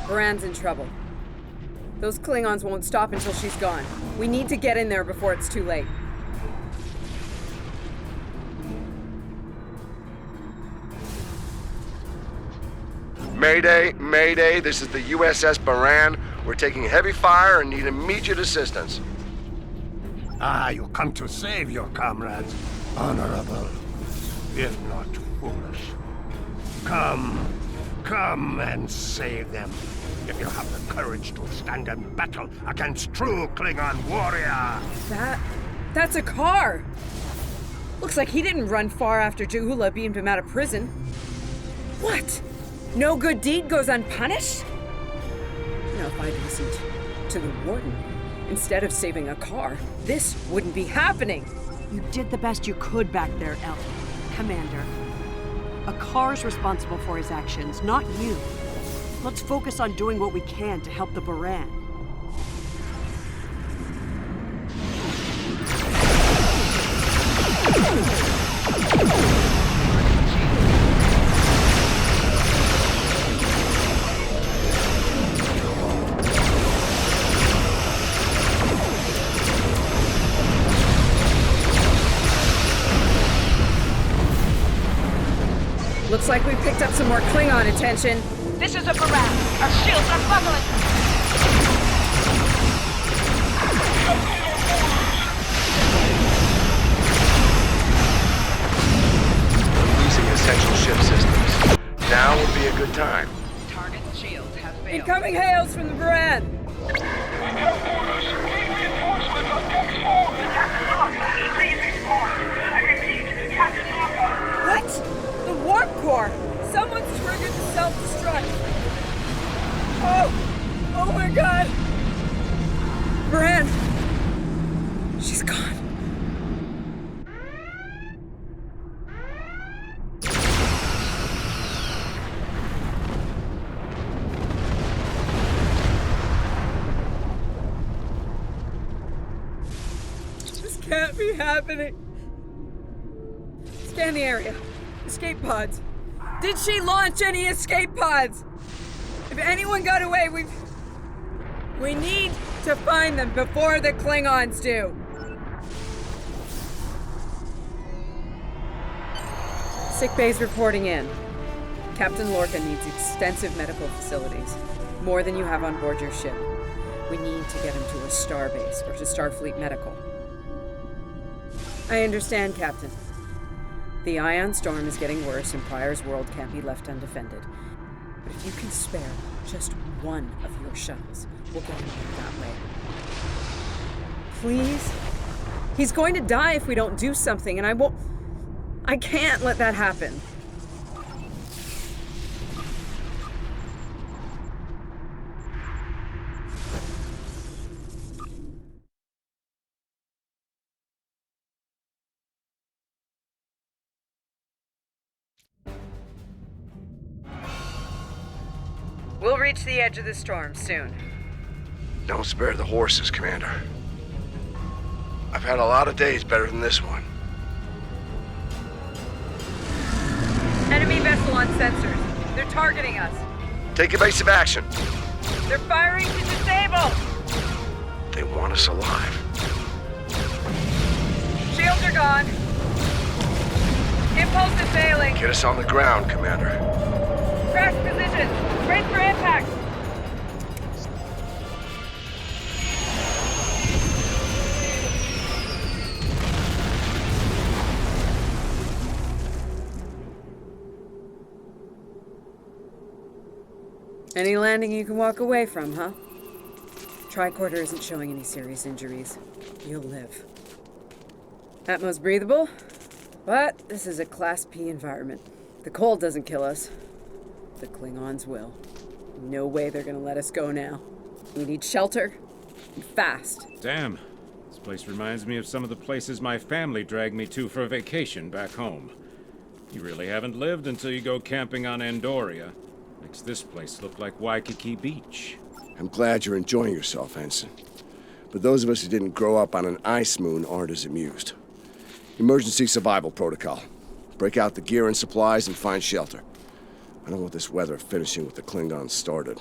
Baran's in trouble. Those Klingons won't stop until she's gone. We need to get in there before it's too late. Mayday, Mayday, this is the USS Baran. We're taking heavy fire and need immediate assistance. Ah, you come to save your comrades. Honorable, if not foolish. Come and save them. If you have the courage to stand in battle against true Klingon warrior. That's a car! Looks like he didn't run far after Jahula beamed him out of prison. What? No good deed goes unpunished? If I'd listened to the Warden instead of saving a car, this wouldn't be happening. You did the best you could back there, El. Commander. A car's responsible for his actions, not you. Let's focus on doing what we can to help the Baran. Looks like we picked up some more Klingon attention. This is a Baran. Our shields are buckling. We're losing essential ship systems. Now would be a good time. Target's shields have failed. Incoming hails from the Baran! We have orders. Need reinforcements on deck 4. Captain Locke, please report. I repeat, Captain Locke. What? The Warp Core! Someone's triggered the self-destruct! Oh my god! Baran! She's gone. This can't be happening. Scan the area. Escape pods. Did she launch any escape pods? If anyone got away, we need to find them before the Klingons do. Sick bay's reporting in. Captain Lorca needs extensive medical facilities. More than you have on board your ship. We need to get him to a starbase or to Starfleet Medical. I understand, Captain. The ion storm is getting worse and Pryor's world can't be left undefended. But if you can spare just one of your shuttles, we'll get him there that way. Please? He's going to die if we don't do something, and I can't let that happen. We'll reach the edge of the storm soon. Don't spare the horses, Commander. I've had a lot of days better than this one. Enemy vessel on sensors. They're targeting us. Take evasive action. They're firing to disable! They want us alive. Shields are gone. Impulse is failing. Get us on the ground, Commander. Crash position. Brace for impact. Any landing you can walk away from, huh? Tricorder isn't showing any serious injuries. You'll live. Atmos breathable, but this is a Class P environment. The cold doesn't kill us. The Klingons will. No way they're gonna let us go now. We need shelter, and fast. Damn. This place reminds me of some of the places my family dragged me to for a vacation back home. You really haven't lived until you go camping on Andoria. Makes this place look like Waikiki Beach. I'm glad you're enjoying yourself, Ensign. But those of us who didn't grow up on an ice moon aren't as amused. Emergency survival protocol. Break out the gear and supplies and find shelter. I don't want this weather finishing what the Klingons started.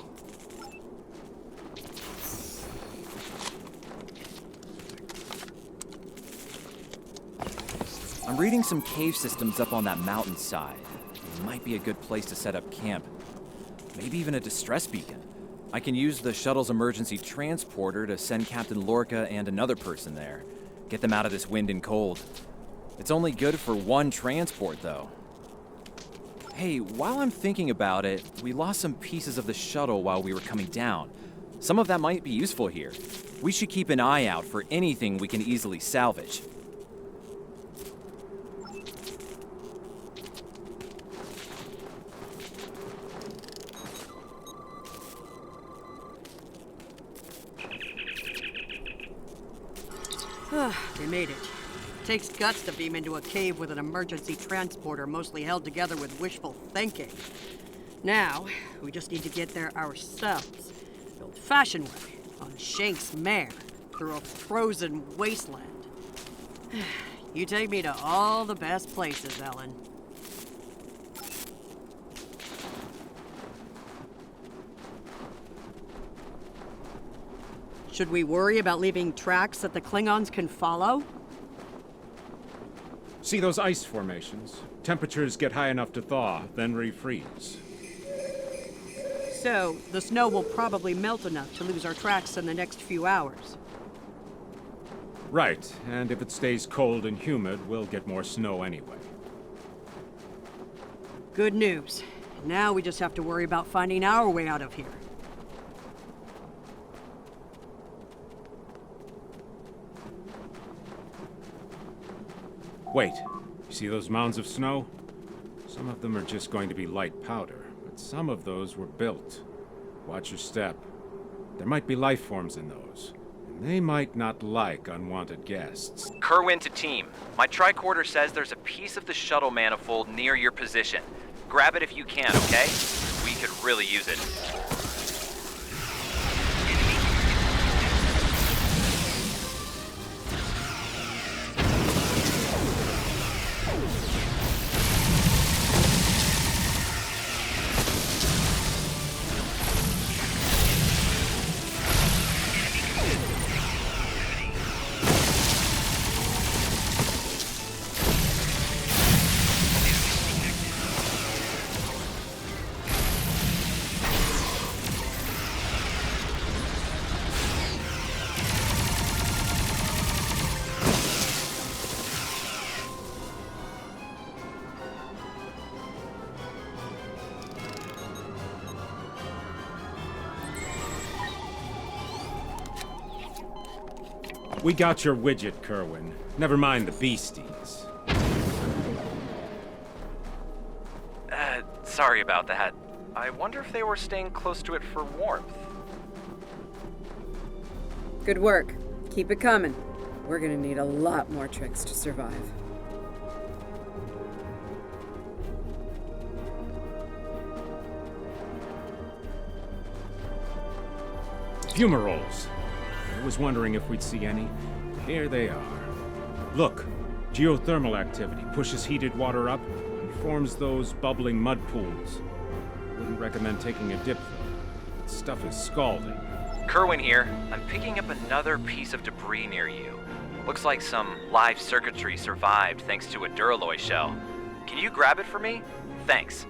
reading some cave systems up on that mountainside. Might be a good place to set up camp. Maybe even a distress beacon. I can use the shuttle's emergency transporter to send Captain Lorca and another person there. Get them out of this wind and cold. It's only good for one transport, though. Hey, while I'm thinking about it, we lost some pieces of the shuttle while we were coming down. Some of that might be useful here. We should keep an eye out for anything we can easily salvage. They made it. Takes guts to beam into a cave with an emergency transporter mostly held together with wishful thinking. Now, we just need to get there ourselves. The old-fashioned way, on Shank's mare, through a frozen wasteland. You take me to all the best places, Ellen. Should we worry about leaving tracks that the Klingons can follow? See those ice formations? Temperatures get high enough to thaw, then refreeze. So, the snow will probably melt enough to lose our tracks in the next few hours. Right, and if it stays cold and humid, we'll get more snow anyway. Good news. Now we just have to worry about finding our way out of here. Wait, you see those mounds of snow? Some of them are just going to be light powder, but some of those were built. Watch your step. There might be life forms in those, and they might not like unwanted guests. Kerwin to team. My tricorder says there's a piece of the shuttle manifold near your position. Grab it if you can, okay? We could really use it. We got your widget, Kerwin. Never mind the beasties. Sorry about that. I wonder if they were staying close to it for warmth. Good work. Keep it coming. We're gonna need a lot more tricks to survive. Fumaroles. I was wondering if we'd see any. Here they are. Look, geothermal activity pushes heated water up and forms those bubbling mud pools. Wouldn't recommend taking a dip, though. That stuff is scalding. Kerwin here. I'm picking up another piece of debris near you. Looks like some live circuitry survived thanks to a Duralloy shell. Can you grab it for me? Thanks.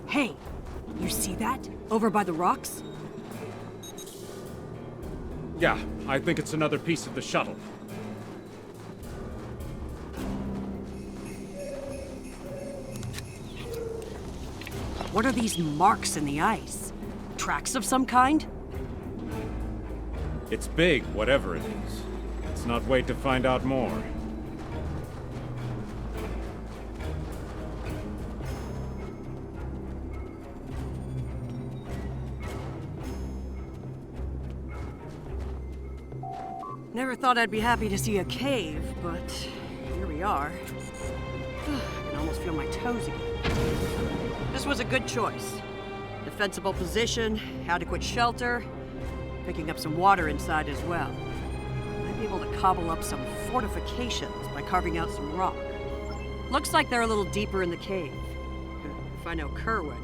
Hey, you see that? Over by the rocks? Yeah, I think it's another piece of the shuttle. What are these marks in the ice? Tracks of some kind? It's big, whatever it is. Let's not wait to find out more. Never thought I'd be happy to see a cave, but here we are. I can almost feel my toes again. This was a good choice. Defensible position, adequate shelter, picking up some water inside as well. Might be able to cobble up some fortifications by carving out some rock. Looks like they're a little deeper in the cave. If I know Kerwin,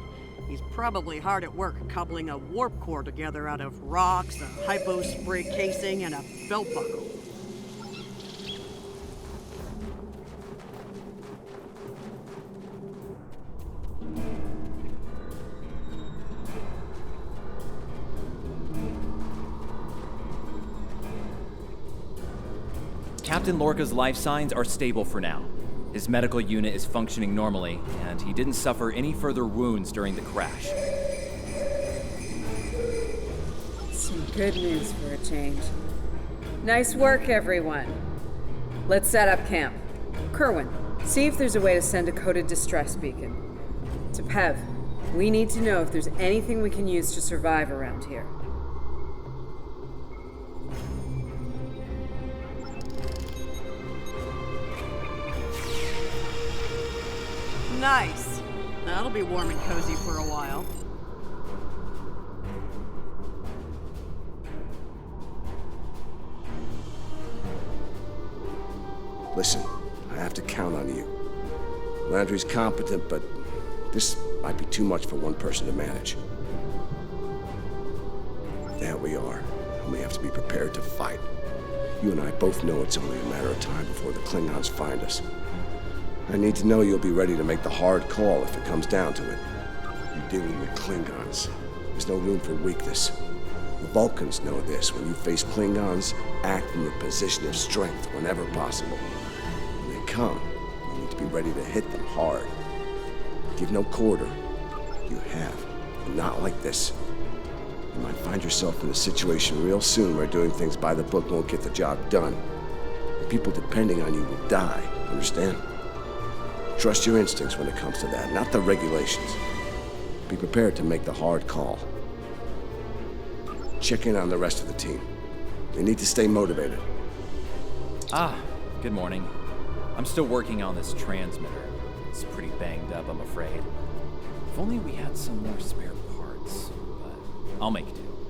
he's probably hard at work cobbling a warp core together out of rocks, a hypo spray casing, and a belt buckle. Captain Lorca's life signs are stable for now. His medical unit is functioning normally, and he didn't suffer any further wounds during the crash. Some good news for a change. Nice work, everyone. Let's set up camp. Kerwin, see if there's a way to send a coded distress beacon. To Pev, we need to know if there's anything we can use to survive around here. Nice. That'll be warm and cozy for a while. Listen, I have to count on you. Landry's competent, but this might be too much for one person to manage. There we are, and we have to be prepared to fight. You and I both know it's only a matter of time before the Klingons find us. I need to know you'll be ready to make the hard call if it comes down to it. You're dealing with Klingons. There's no room for weakness. The Vulcans know this. When you face Klingons, act from a position of strength whenever possible. When they come, you need to be ready to hit them hard. Give no quarter. You have, but not like this. You might find yourself in a situation real soon where doing things by the book won't get the job done. The people depending on you will die, understand? Trust your instincts when it comes to that, not the regulations. Be prepared to make the hard call. Check in on the rest of the team. They need to stay motivated. Good morning. I'm still working on this transmitter. It's pretty banged up, I'm afraid. If only we had some more spare parts, but I'll make do.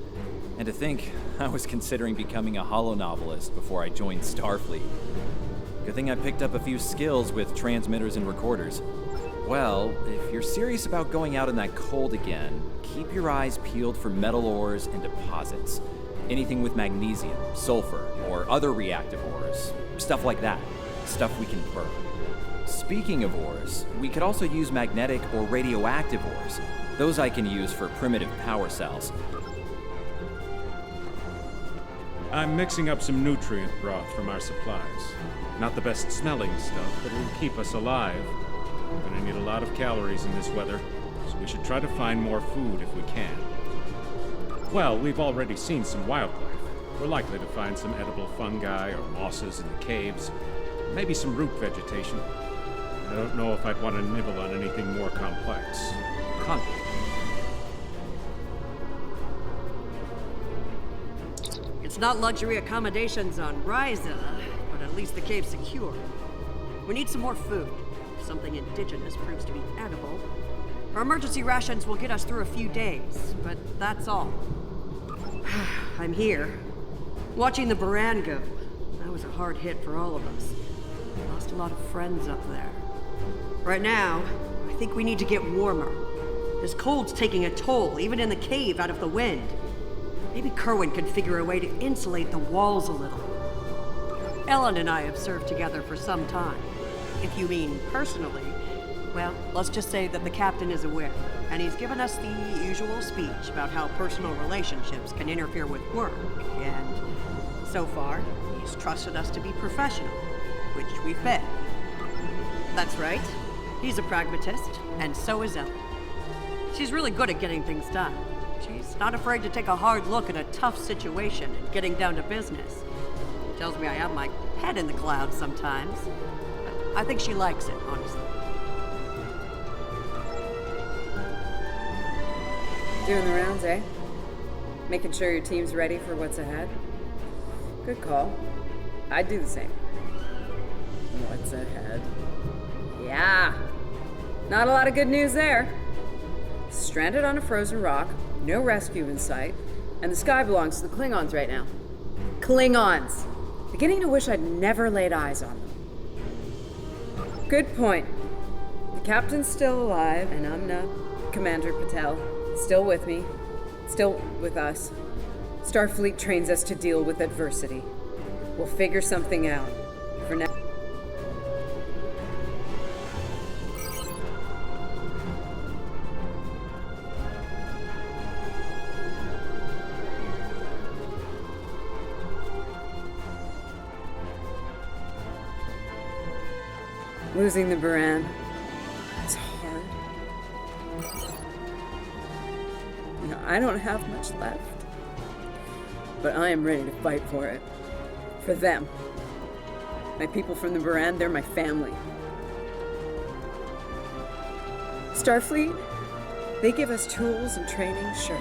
And to think, I was considering becoming a holonovelist before I joined Starfleet. Good thing I picked up a few skills with transmitters and recorders. Well, if you're serious about going out in that cold again, keep your eyes peeled for metal ores and deposits. Anything with magnesium, sulfur, or other reactive ores. Stuff like that. Stuff we can burn. Speaking of ores, we could also use magnetic or radioactive ores. Those I can use for primitive power cells. I'm mixing up some nutrient broth from our supplies. Not the best smelling stuff, but it'll keep us alive. We're gonna need a lot of calories in this weather, so we should try to find more food if we can. Well, we've already seen some wildlife. We're likely to find some edible fungi or mosses in the caves, maybe some root vegetation. I don't know if I'd want to nibble on anything more complex. It's not luxury accommodations on Ryza, but at least the cave's secure. We need some more food. If something indigenous proves to be edible, our emergency rations will get us through a few days, but that's all. I'm here, watching the Baran go. That was a hard hit for all of us. We lost a lot of friends up there. Right now, I think we need to get warmer. This cold's taking a toll, even in the cave out of the wind. Maybe Kerwin can figure a way to insulate the walls a little. Ellen and I have served together for some time. If you mean personally, well, let's just say that the captain is aware, and he's given us the usual speech about how personal relationships can interfere with work, and so far, he's trusted us to be professional, which we've been. That's right. He's a pragmatist, and so is Ellen. She's really good at getting things done. She's not afraid to take a hard look at a tough situation and getting down to business. Tells me I have my head in the clouds sometimes. But I think she likes it, honestly. Doing the rounds, eh? Making sure your team's ready for what's ahead? Good call. I'd do the same. What's ahead? Yeah. Not a lot of good news there. Stranded on a frozen rock, no rescue in sight, and the sky belongs to the Klingons right now. Klingons! Beginning to wish I'd never laid eyes on them. Good point. The captain's still alive, and Amna, Commander Patel, still with me, still with us. Starfleet trains us to deal with adversity. We'll figure something out. For now. Losing the Baran. It's hard. You know, I don't have much left. But I am ready to fight for it. For them. My people from the Baran, they're my family. Starfleet, they give us tools and training, sure.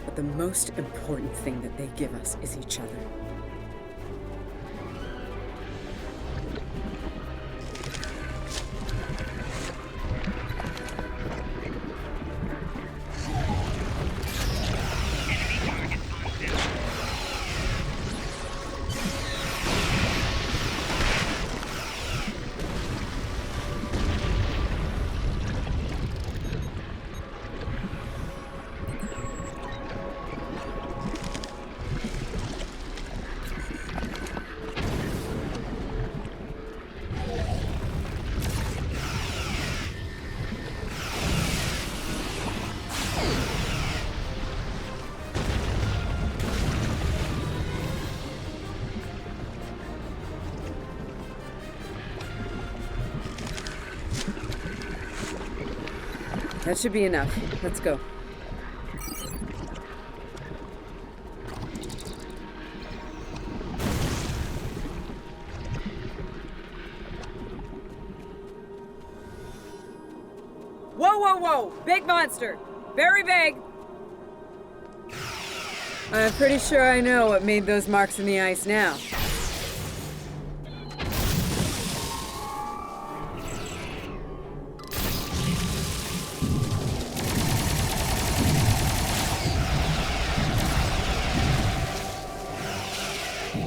But the most important thing that they give us is each other. That should be enough. Let's go. Whoa, whoa, whoa! Big monster! Very big! I'm pretty sure I know what made those marks in the ice now.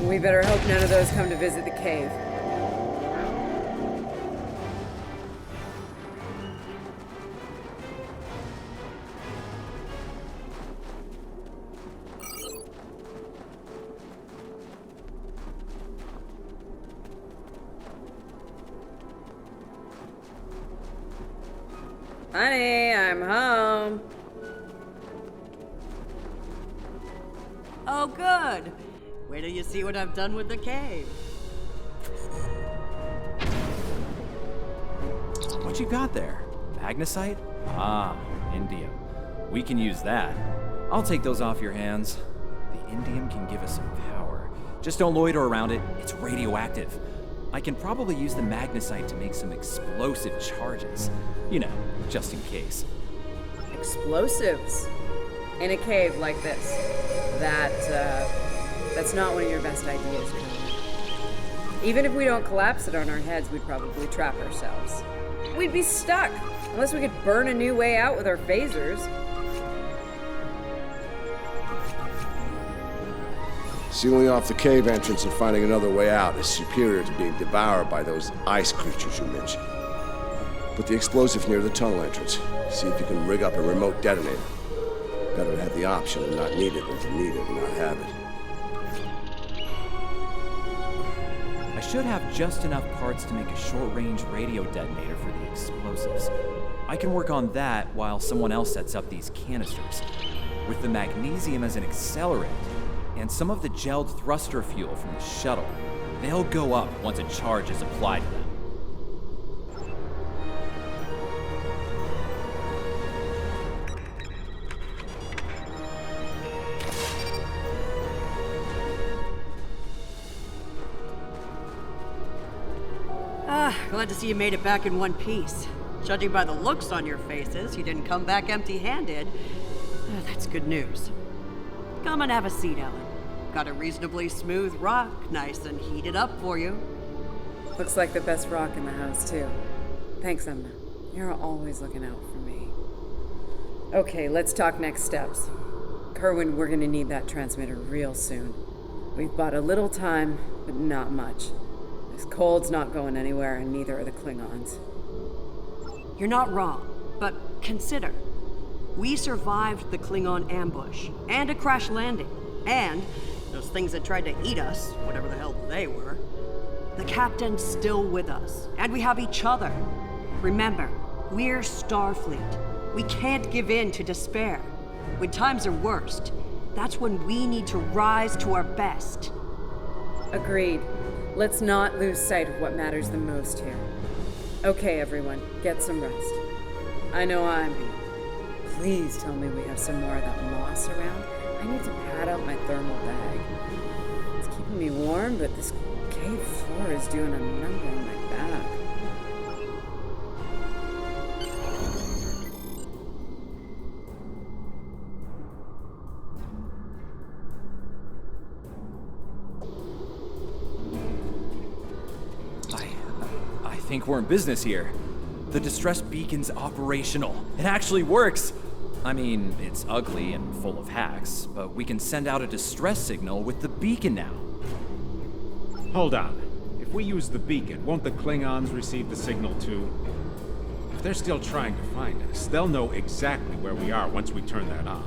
We better hope none of those come to visit the cave. Honey, I'm home. Oh, good. Wait till you see what I've done with the cave. What you got there? Magnesite? Ah, indium. We can use that. I'll take those off your hands. The indium can give us some power. Just don't loiter around it. It's radioactive. I can probably use the magnesite to make some explosive charges. You know, just in case. Explosives? In a cave like this. That's not one of your best ideas, Colonel. Even if we don't collapse it on our heads, we'd probably trap ourselves. We'd be stuck, unless we could burn a new way out with our phasers. Sealing off the cave entrance and finding another way out is superior to being devoured by those ice creatures you mentioned. Put the explosive near the tunnel entrance. See if you can rig up a remote detonator. Better to have the option and not need it than to need it and not have it. I should have just enough parts to make a short-range radio detonator for the explosives. I can work on that while someone else sets up these canisters. With the magnesium as an accelerant, and some of the gelled thruster fuel from the shuttle, they'll go up once a charge is applied to them. Glad to see you made it back in one piece. Judging by the looks on your faces, you didn't come back empty-handed. That's good news. Come and have a seat, Ellen. Got a reasonably smooth rock, nice and heated up for you. Looks like the best rock in the house, too. Thanks, Emma. You're always looking out for me. Okay, let's talk next steps. Kerwin, we're gonna need that transmitter real soon. We've bought a little time, but not much. This cold's not going anywhere, and neither are the Klingons. You're not wrong, but consider. We survived the Klingon ambush, and a crash landing, and those things that tried to eat us, whatever the hell they were. The captain's still with us, and we have each other. Remember, we're Starfleet. We can't give in to despair. When times are worst, that's when we need to rise to our best. Agreed. Let's not lose sight of what matters the most here. Okay, everyone, get some rest. I know I'm beat. Please tell me we have some more of that moss around. I need to pad out my thermal bag. It's keeping me warm, but this cave floor is doing a number on my back. I think we're in business here. The distress beacon's operational. It actually works. I mean, it's ugly and full of hacks, but we can send out a distress signal with the beacon now. Hold on. If we use the beacon, won't the Klingons receive the signal too? If they're still trying to find us, they'll know exactly where we are once we turn that on.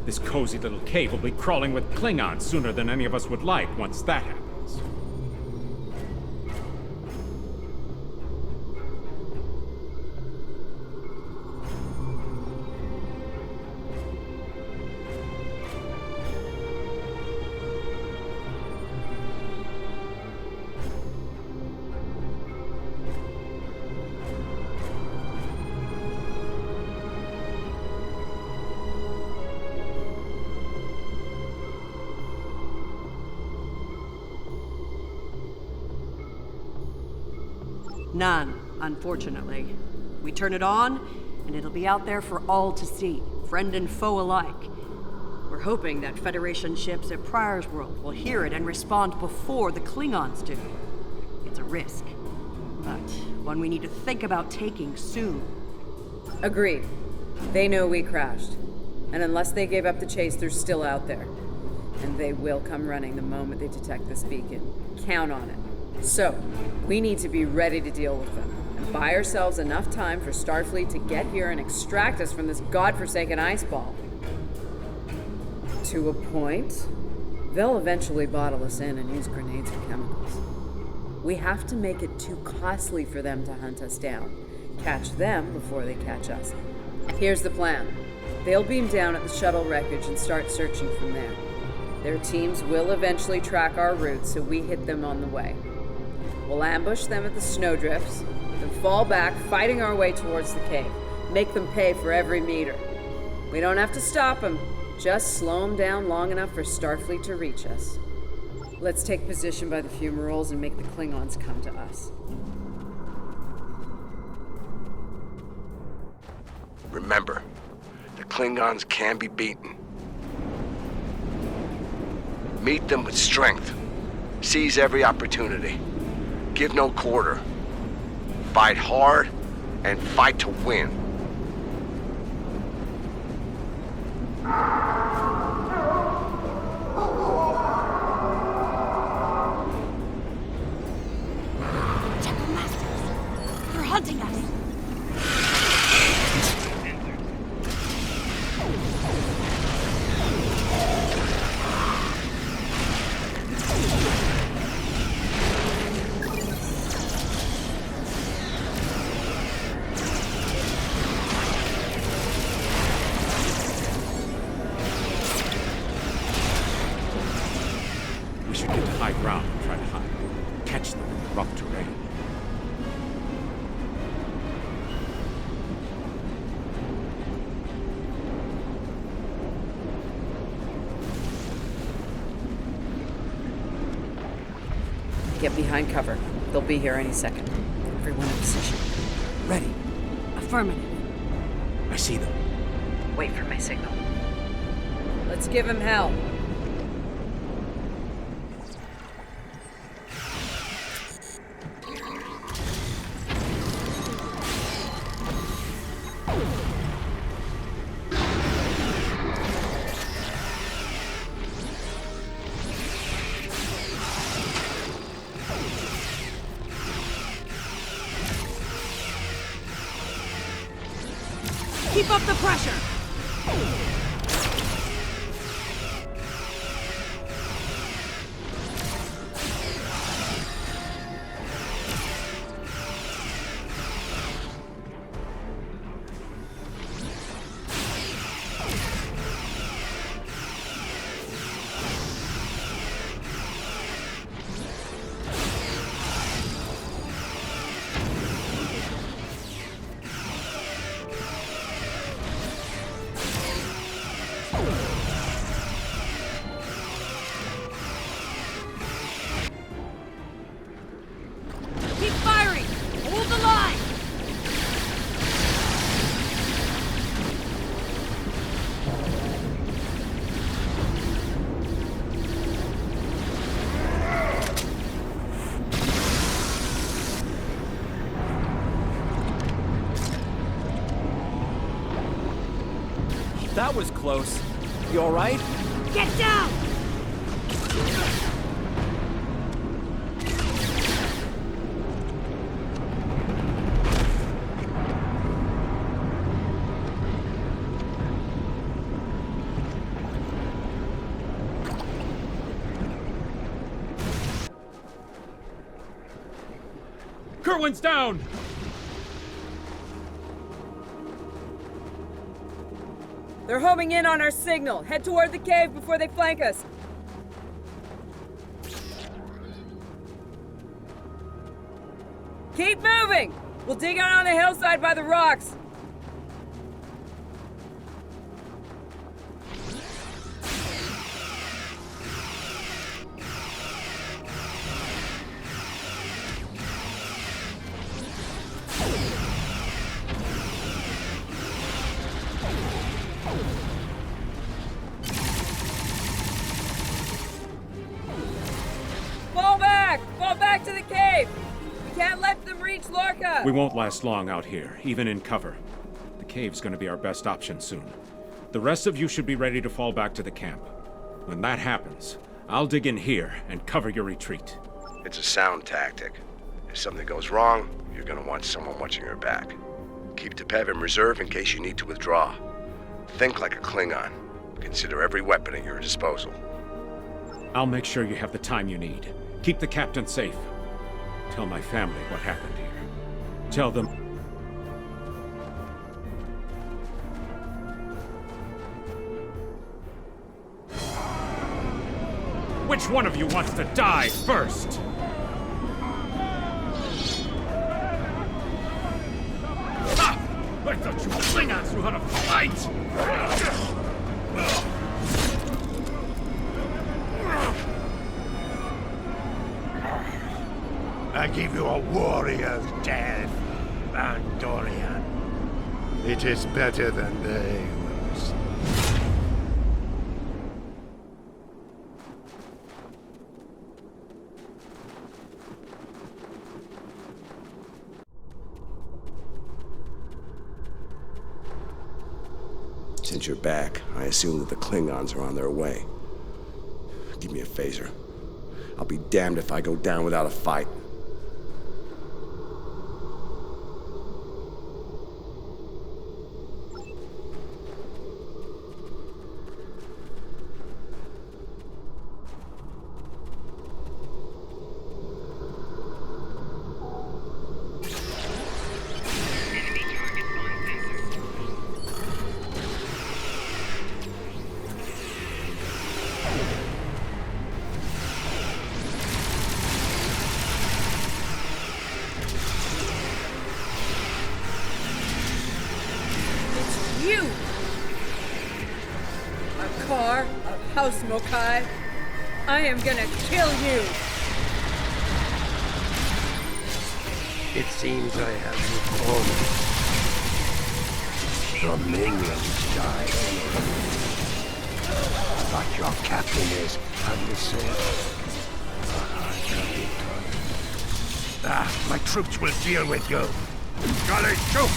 This cozy little cave will be crawling with Klingons sooner than any of us would like once that happens. None, unfortunately. We turn it on, and it'll be out there for all to see, friend and foe alike. We're hoping that Federation ships at Pryor's World will hear it and respond before the Klingons do. It's a risk, but one we need to think about taking soon. Agreed. They know we crashed. And unless they gave up the chase, they're still out there. And they will come running the moment they detect this beacon. Count on it. So, we need to be ready to deal with them, and buy ourselves enough time for Starfleet to get here and extract us from this godforsaken ice ball. To a point, they'll eventually bottle us in and use grenades or chemicals. We have to make it too costly for them to hunt us down. Catch them before they catch us. Here's the plan. They'll beam down at the shuttle wreckage and start searching from there. Their teams will eventually track our route, so we hit them on the way. We'll ambush them at the snowdrifts, then fall back, fighting our way towards the cave. Make them pay for every meter. We don't have to stop them, just slow them down long enough for Starfleet to reach us. Let's take position by the fumaroles and make the Klingons come to us. Remember, the Klingons can be beaten. Meet them with strength. Seize every opportunity. Give no quarter. Fight hard and fight to win. Temple Masters, they're hunting us. High ground and try to hide. Catch them in the rough terrain. Get behind cover. They'll be here any second. everyone in position. Ready. Affirmative. I see them. Wait for my signal. Let's give him hell. Keep up the pressure! Keep firing! Hold the line! That was close. You alright? Get down! Kerwin's down! They're homing in on our signal. Head toward the cave before they flank us. Keep moving! We'll dig out on the hillside by the rocks. Fall back! Fall back to the cave! We can't let them reach Lorca! We won't last long out here, even in cover. The cave's gonna be our best option soon. The rest of you should be ready to fall back to the camp. When that happens, I'll dig in here and cover your retreat. It's a sound tactic. If something goes wrong, you're gonna want someone watching your back. Keep Tepev in reserve in case you need to withdraw. Think like a Klingon. Consider every weapon at your disposal. I'll make sure you have the time you need. Keep the captain safe. Tell my family what happened here. Tell them... Which one of you wants to die first? Ah! I thought you Klingons knew how to fight! I give you a warrior's death, Andorian. It is better than they will see. Since you're back, I assume that the Klingons are on their way. Give me a phaser. I'll be damned if I go down without a fight. You! Akar of House Mokai, I am gonna kill you! It seems I have you cornered. The minions died anyway. But your captain is unsafe. My troops will deal with you. Golly, shoot!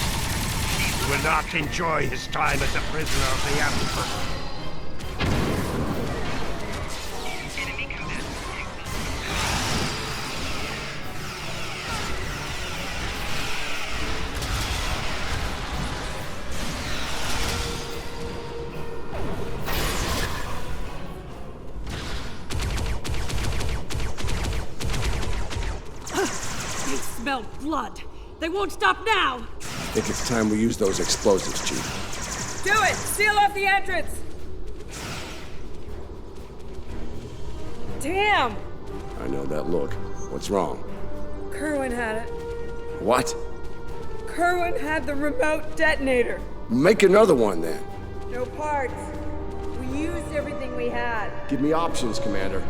He will not enjoy his time as a prisoner of the Emperor. Smell blood. They won't stop now. I think it's time we use those explosives, Chief. Do it! Seal off the entrance! Damn! I know that look. What's wrong? Kerwin had it. What? Kerwin had the remote detonator. Make another one, then. No parts. We used everything we had. Give me options, Commander.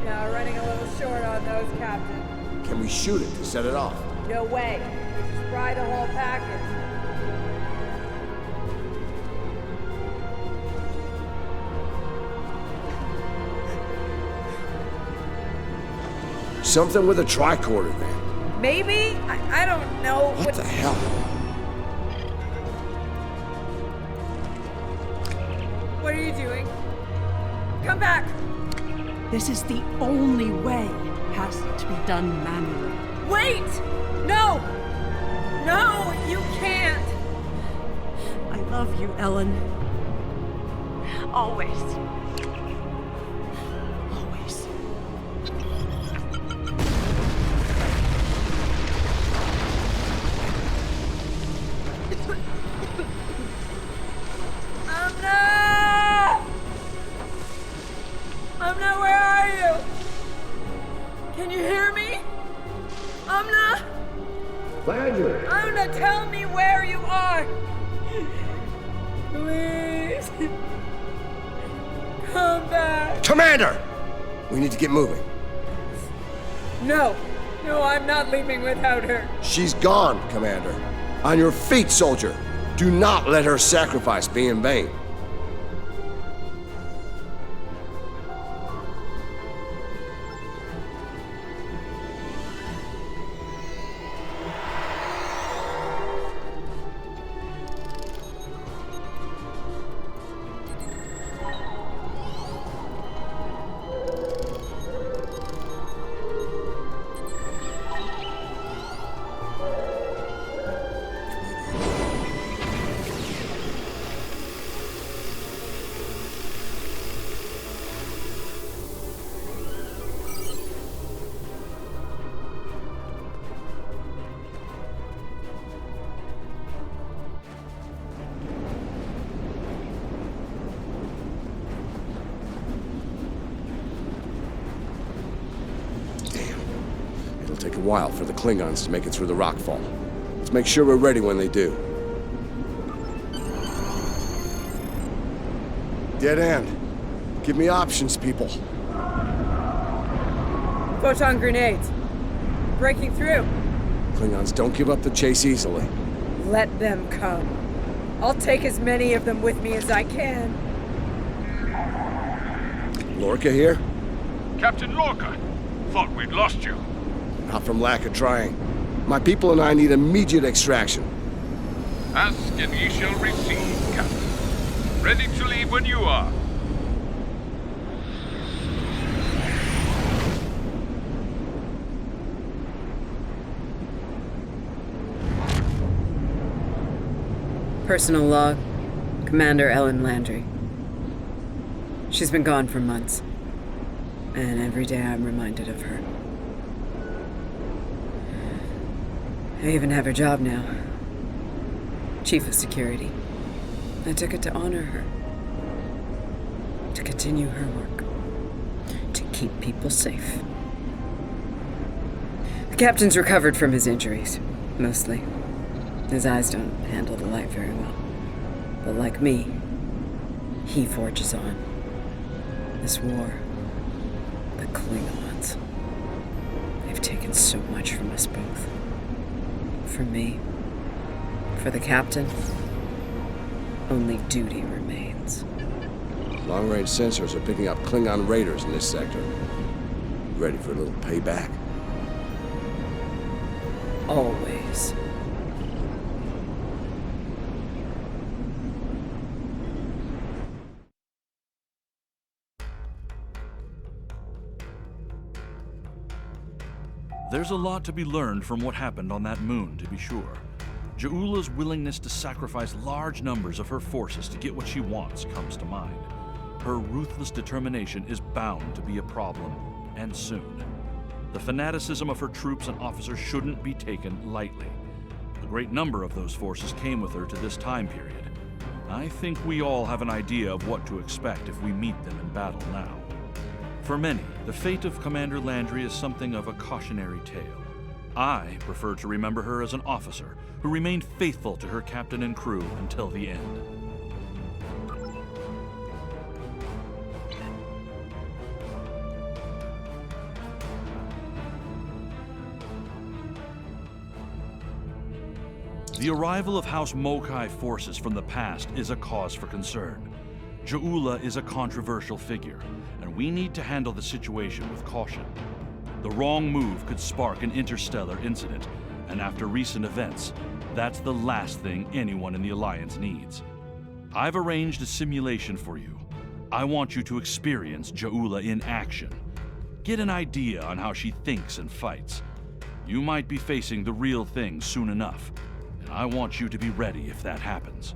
Now running a little short on those, Captain. Can we shoot it to set it off? No way. Just fry the whole package. Something with a tricorder, then. Maybe? I don't know. What the hell? What are you doing? Come back! This is the only way. Has to be done manually. Wait! No! No, you can't! I love you, Ellen. Always. Always. Amna, where are you? Can you hear me? Amna? Landry! Amna, tell me where you are! Please. Come back. Commander! We need to get moving. No. No, I'm not leaving without her. She's gone, Commander. On your feet, soldier. Do not let her sacrifice be in vain. It'll take a while for the Klingons to make it through the rockfall. Let's make sure we're ready when they do. Dead end. Give me options, people. Photon grenades. Breaking through. Klingons don't give up the chase easily. Let them come. I'll take as many of them with me as I can. Lorca here? Captain Lorca, thought we'd lost you. Not from lack of trying. My people and I need immediate extraction. Ask and ye shall receive, Captain. Ready to leave when you are. Personal log. Commander Ellen Landry. She's been gone for months. And every day I'm reminded of her. I even have her job now. Chief of Security. I took it to honor her. To continue her work. To keep people safe. The captain's recovered from his injuries. Mostly. His eyes don't handle the light very well. But like me, he forges on. This war, the Klingons, they've taken so much from us both. For me, for the captain, only duty remains. Long-range sensors are picking up Klingon raiders in this sector. Ready for a little payback? Always. There's a lot to be learned from what happened on that moon, to be sure. Ja'ula's willingness to sacrifice large numbers of her forces to get what she wants comes to mind. Her ruthless determination is bound to be a problem, and soon. The fanaticism of her troops and officers shouldn't be taken lightly. A great number of those forces came with her to this time period. I think we all have an idea of what to expect if we meet them in battle now. For many, the fate of Commander Landry is something of a cautionary tale. I prefer to remember her as an officer who remained faithful to her captain and crew until the end. The arrival of House Mokai forces from the past is a cause for concern. Ja'ula is a controversial figure, and we need to handle the situation with caution. The wrong move could spark an interstellar incident, and after recent events, that's the last thing anyone in the Alliance needs. I've arranged a simulation for you. I want you to experience Ja'ula in action. Get an idea on how she thinks and fights. You might be facing the real thing soon enough, and I want you to be ready if that happens.